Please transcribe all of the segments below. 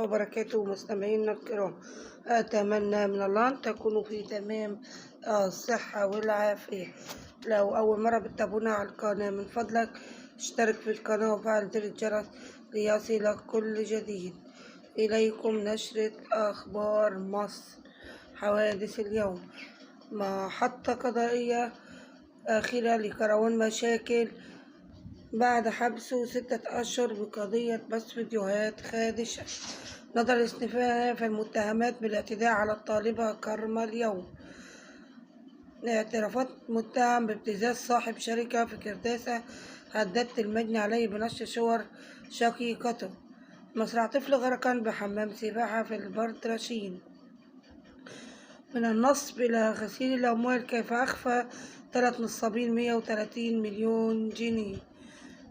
الله وبركاته مستمعينا الكرام. أتمنى من الله أن تكونوا في تمام الصحة والعافية. لو أول مرة بتتابعونا على القناة من فضلك اشترك في القناة وفعل زر الجرس ليصلك كل جديد. إليكم نشرة أخبار مصر. حوادث اليوم: محطة قضائية أخيرة لكروان مشاكل بعد حبسه 6 أشهر بقضية بث فيديوهات خادشة. نظر الاستئناف المتهمات بالاعتداء على الطالبة كارما اليوم. اعترافات متهم بابتزاز صاحب شركة في كرداسة هددت المجني عليه بنشر صور شقيقته. مصرع طفل غرقا بحمام سباحة في البردرشين. من النصب إلى غسيل الأموال، كيف أخفى 3 نصابين 130 مليون جنيه.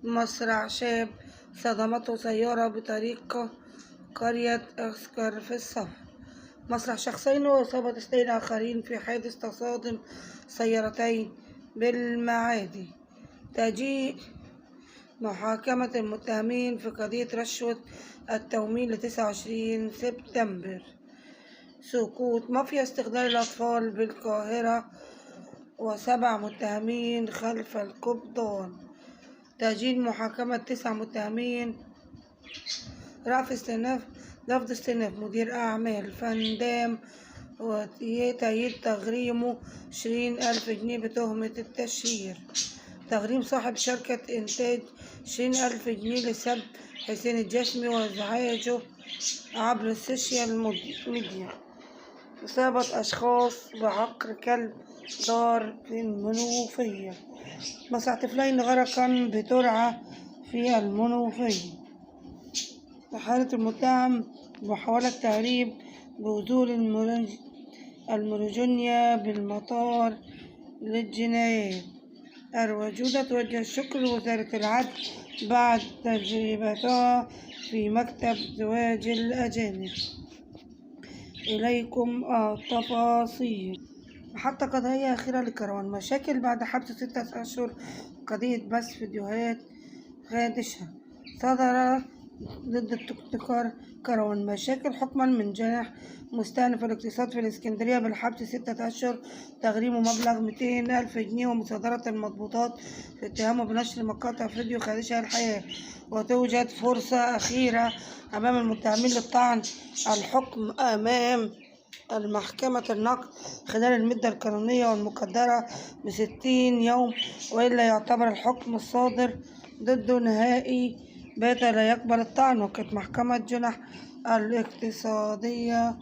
مصرع شاب صدمته سيارة بطريق قرية أسكر في الصف. مصرع شخصين وإصابة 2 آخرين في حادث تصادم سيارتين بالمعادي. تجيء محاكمة المتهمين في قضية رشوة التمويل ل29 سبتمبر. سقوط مافيا استغلال الأطفال بالقاهرة و7 متهمين خلف القبضان. تأجيل محاكمة 9 متهمين. رفض استئناف مدير أعمال فندام وتأييد تغريمه 20,000 جنيه بتهمة التشهير. تغريم صاحب شركة إنتاج 20,000 جنيه لسب حسين الجسمي وإزعاجه عبر السوشيال ميديا. إصابة أشخاص بعقر كلب دار في المنوفية. مصرع طفلين غرقا بترعة في المنوفية. حالة المتهم بمحاولة تهريب بذور المرجونيا بالمطار للجنايات. الوجودة توجه الشكر لوزارة العدل بعد تجربتها في مكتب زواج الأجانب. إليكم التفاصيل. محطة قضائية أخيرة لكروان مشاكل بعد حبس 6 أشهر قضية بث فيديوهات خادشة. صدر ضد التكتيكار كروان مشاكل حكما من جناح مستأنف الاقتصاد في الإسكندرية بالحبس 6 أشهر، تغريمه مبلغ 200,000 جنيه ومصادرة المضبوطات في اتهامه بنشر مقاطع فيديو خادشة الحياة. وتوجد فرصة أخيرة أمام المتهمين للطعن الحكم أمام المحكمة النقد خلال المدة القانونية والمقدرة ب60 يوم، وإلا يعتبر الحكم الصادر ضده نهائي بات لا يقبل الطعن. وكانت محكمة جنح الاقتصادية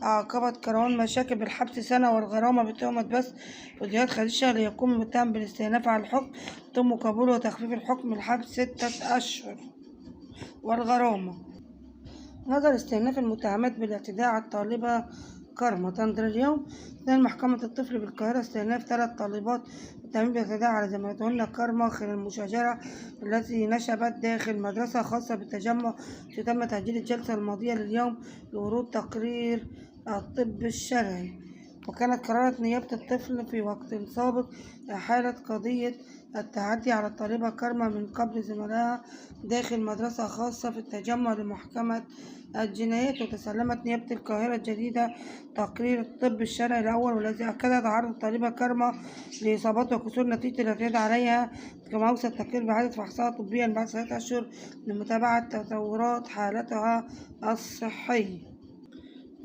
عاقبت كروان مشاكل بالحبس 1 سنة والغرامة بتهمة بث فيديوهات خادشة ليقوم المتهم بالاستئناف على الحكم ثم قبوله وتخفيف الحكم الحبس 6 أشهر والغرامة. نظر استئناف المتهمات بالاعتداء على الطالبة كارما. تنظر اليوم تنال محكمة الطفل بالقاهرة استئناف 3 طالبات متهمين بالاعتداء على زميلتهن كارما خلال المشاجرة التي نشبت داخل مدرسة خاصة بالتجمع. تم تأجيل الجلسة الماضية لليوم لورود تقرير الطب الشرعي. وكانت قررت نيابة الطفل في وقت سابق إحالة قضية التعدي على الطالبة كارما من قبل زملائها داخل مدرسة خاصة في التجمع لمحكمة الجنايات. وتسلمت نيابة القاهرة الجديدة تقرير الطب الشرعي الأول والذي أكد تعرض الطالبة كارما لإصابات وكسور نتيجة الاعتداء عليها، كما أوصى التقرير بإعادة فحصها طبيا بعد 3 أشهر لمتابعة تطورات حالتها الصحية.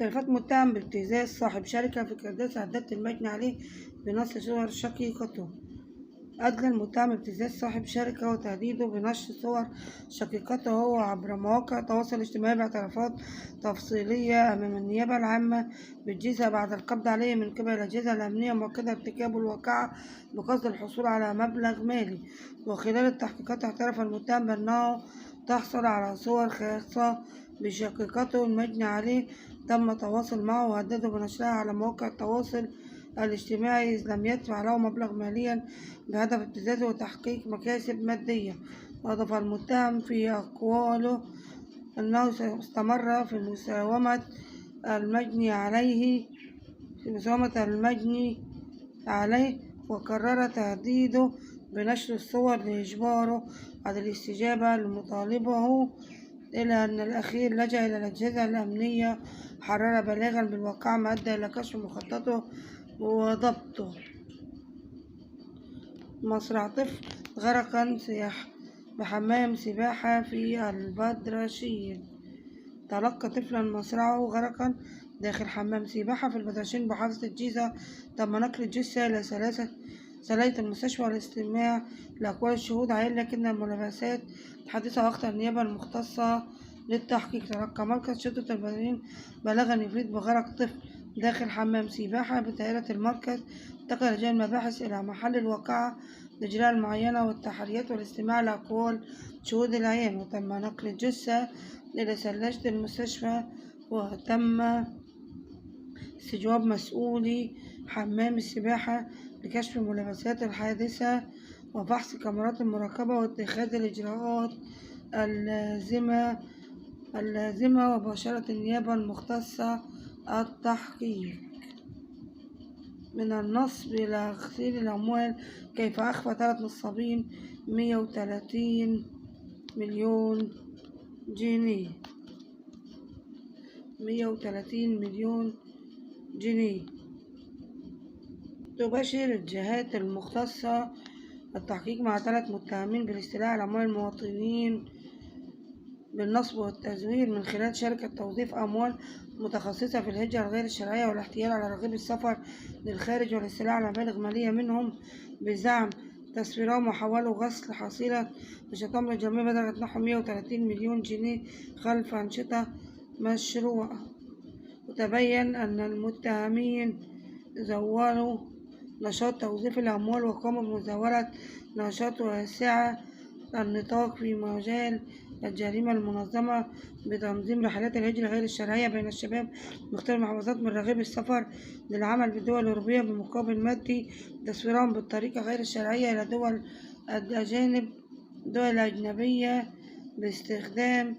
اعترافات متهم بابتزاز صاحب شركة في كرداسة هددت المجني عليه بنشر صور شقيقته. أدلى المتهم بابتزاز صاحب شركة وتهديده بنشر صور شقيقته عبر مواقع التواصل الاجتماعي باعترافات تفصيلية أمام النيابة العامة بالجيزة بعد القبض عليه من قبل الأجهزة الأمنية مؤكدة ارتكاب الواقعة بقصد الحصول على مبلغ مالي. وخلال التحقيقات اعترف المتهم بأنه تحصل على صور خاصة بشقيقته المجني عليه تم التواصل معه وهدده بنشرها على مواقع التواصل الاجتماعي إذ لم يدفع له مبلغ ماليا بهدف ابتزازه وتحقيق مكاسب مادية. وأضاف المتهم في أقواله أنه استمر في مساومة المجني عليه وقرر تهديده بنشر الصور لإجباره على الاستجابة لمطالبه إلى أن الأخير لجأ إلى الأجهزة الأمنية، حرر بلاغا بالواقعة ما أدى إلى كشف مخططه وضبطه. مصرع طفل غرقا بحمام سباحة في البدرشين. تلقى طفلا مصرعه غرقا داخل حمام سباحة في البدرشين بحافظة الجيزة. تم نقل الجثة إلى سلاية المستشفى والاستماع لأقوال الشهود عين، لكن الملابسات الحادثة وقت النيابة المختصة للتحقيق. تلقى مركز شرطة البدرشين بلاغا يفيد بغرق طفل داخل حمام سباحة بدائرة المركز. انتقل رجال المباحث إلى محل الواقعة لإجراء المعاينة والتحريات والاستماع لأقوال شهود العيان، وتم نقل الجثة إلى ثلاجة المستشفى، وتم استجواب مسؤولي حمام السباحة لكشف ملابسات الحادثة وفحص كاميرات المراقبة واتخاذ الإجراءات اللازمة وباشرت النيابة المختصة التحقيق. من النصب إلى غسيل الأموال، كيف أخفى 3 نصابين 130 مليون جنيه. 130 مليون جنيه. تباشر الجهات المختصة التحقيق مع 3 متهمين بالاستيلاء على أموال المواطنين بالنصب والتزوير من خلال شركة توظيف أموال متخصصة في الهجرة غير الشرعية والاحتيال على رغيب السفر للخارج والاستيلاء على مبالغ مالية منهم بزعم تسفيرهم وحولوا غسل حصيلة نشاطهم الجمعية بلغت نحو 130 مليون جنيه خلف أنشطة مشروعة. وتبين أن المتهمين زوروا نشاط توظيف الأموال وقاموا بمزاولة نشاط واسعة النطاق في مجال الجريمة المنظمة بتنظيم رحلات الهجرة غير الشرعية بين الشباب مختلف المحافظات من رغيب السفر للعمل بالدول الأوروبية بمقابل مادي، تسفيرهم بالطريقة غير الشرعية إلى دول أجنبية باستخدام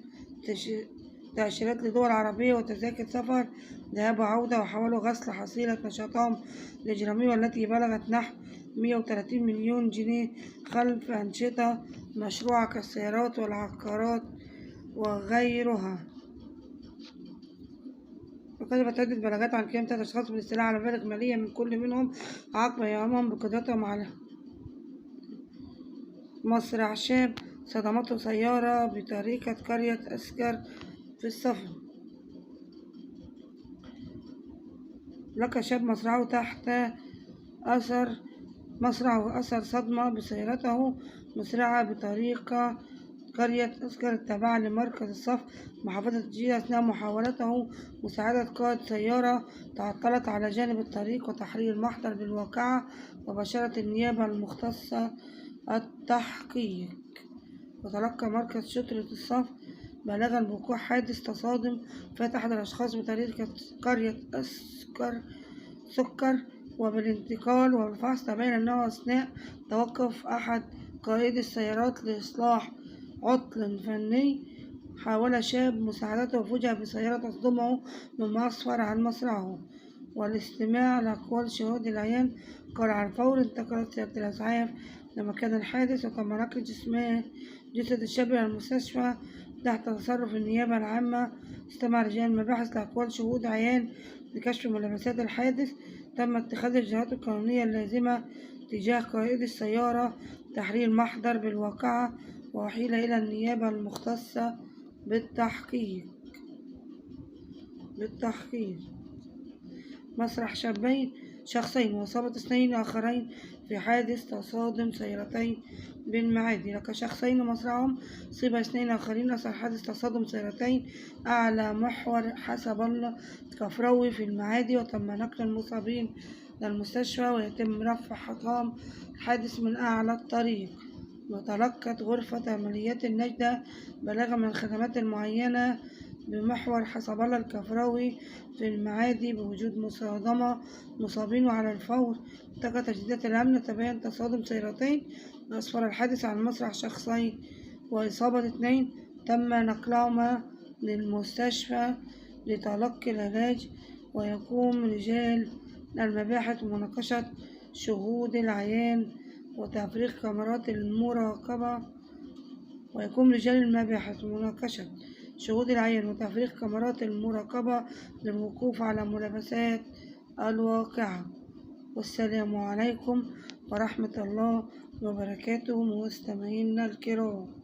تأشيرات لدول عربية وتذاكر سفر ذهاب وعودة، وحاولوا غسل حصيلة نشاطهم الإجرامي والتي بلغت نحو 130 مليون جنيه خلف أنشطة مشروعة كالسيارات والعقارات وغيرها. وكشفت عدة بلاغات عن قيام 3 أشخاص بالاستيلاء على مبالغ مالية من كل منهم عقب قيامهم بقدرتهم على مصرع شاب صدمته سيارة بطريقة قرية أسكر في السفر. لقى شاب مصرعه أثر صدمة بسيارته مسرعة بطريقة قرية أسكر التابعة لمركز الصف محافظة الجيزة أثناء محاولته مساعدة قائد سيارة تعطلت على جانب الطريق وتحرير المحضر بالواقعة. وباشرت النيابة المختصة التحقيق. وتلقى مركز شرطة الصف بلاغا بوقوع حادث تصادم فات أحد الأشخاص بطريقة قرية سكر وبالانتقال والفحص تبين أنه أثناء توقف أحد قائدي السيارات لإصلاح عطل فني حاول شاب مساعدته وفوجئ بسيارة تصدمه مما أسفر عن مصرعه. والاستماع لأقوال شهود العيان قال على الفور انتقلت سيارة الإسعاف لمكان الحادث وتم نقل جثة الشاب إلى المستشفى تحت تصرف النيابة العامة. استمع رجال المباحث لأقوال شهود عيان لكشف ملابسات الحادث. تم اتخاذ الإجراءات القانونية اللازمة تجاه قائد السيارة، تحرير محضر بالواقعة، وأحيل إلى النيابة المختصة بالتحقيق. مسرح شخصين وإصابة 2 آخرين في حادث تصادم سيارتين بالمعادي. لقى شخصين مصرعهم أصيب 2 آخرين أثر حادث تصادم سيارتين أعلى محور حسب الله الكفراوي في المعادي، وتم نقل المصابين للمستشفى ويتم رفع حطام الحادث من أعلى الطريق. وتلقت غرفة عمليات النجدة بلاغا من الخدمات المعينة بمحور حسب الله الكفراوي في المعادي بوجود مصابين، وعلى الفور انتقلت تجديدات الأمن تبين تصادم سيارتين وأسفر الحادث عن مسرح شخصين وإصابة 2. تم نقلهما للمستشفى لتلقي العلاج. ويقوم رجال المباحث بمناقشة شهود العيان وتفريغ كاميرات المراقبة. ويقوم رجال المباحث بمناقشة شهود العين وتفريغ كاميرات المراقبة للوقوف على ملابسات الواقعة. والسلام عليكم ورحمة الله وبركاته مستمعينا الكرام.